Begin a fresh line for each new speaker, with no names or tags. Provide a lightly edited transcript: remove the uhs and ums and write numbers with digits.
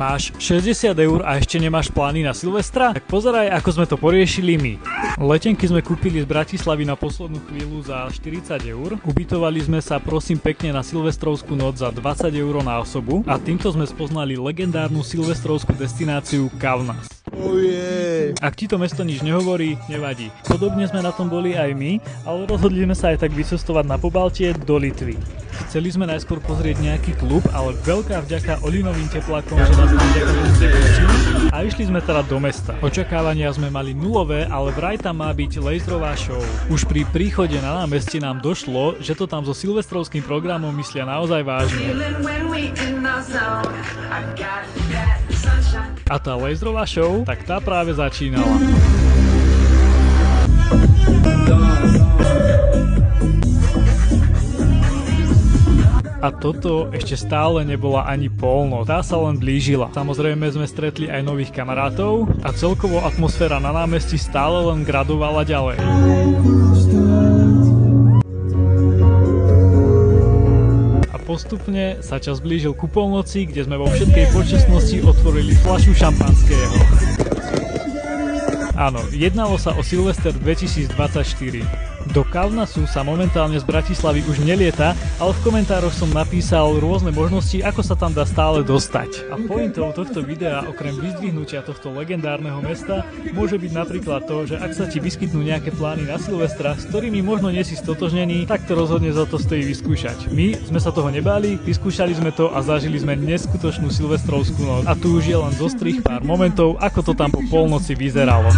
Máš 60 eur a ešte nemáš plány na Silvestra? Tak pozeraj, ako sme to poriešili my. Letenky sme kúpili z Bratislavy na poslednú chvíľu za 40 eur. Ubytovali sme sa prosím pekne na silvestrovskú noc za 20 eur na osobu a týmto sme spoznali legendárnu silvestrovskú destináciu Kaunas.
Oh yeah.
Ak ti to mesto nič nehovorí, nevadí. Podobne sme na tom boli aj my, ale rozhodli sme sa aj tak vycestovať na Pobaltie do Litvy. Chceli sme najskôr pozrieť nejaký klub, ale veľká vďaka Olinovým teplákom, že nás tam vďaka tomu pustili a išli sme teda do mesta. Očakávania sme mali nulové, ale vraj tam má byť laserová show. Už pri príchode na námestie nám došlo, že to tam so silvestrovským programom myslia naozaj vážne. A tá laserová show, tak tá práve začínala. A toto ešte stále nebola ani polnoc, tá sa len blížila. Samozrejme sme stretli aj nových kamarátov a celkovo atmosféra na námestí stále len gradovala ďalej. A postupne sa čas blížil ku polnoci, kde sme vo všetkej počestnosti otvorili fľašu šampanského. Áno, jednalo sa o Silvester 2024. Do Kaunasu sa momentálne z Bratislavy už nelieta, ale v komentároch som napísal rôzne možnosti, ako sa tam dá stále dostať. A pointou tohto videa, okrem vyzdvihnutia tohto legendárneho mesta, môže byť napríklad to, že ak sa ti vyskytnú nejaké plány na Silvestra, s ktorými možno nie si stotožnený, tak to rozhodne za to stojí vyskúšať. My sme sa toho nebáli, vyskúšali sme to a zažili sme neskutočnú silvestrovskú noc. A tu už je len zostrih pár momentov, ako to tam po polnoci vyzeralo.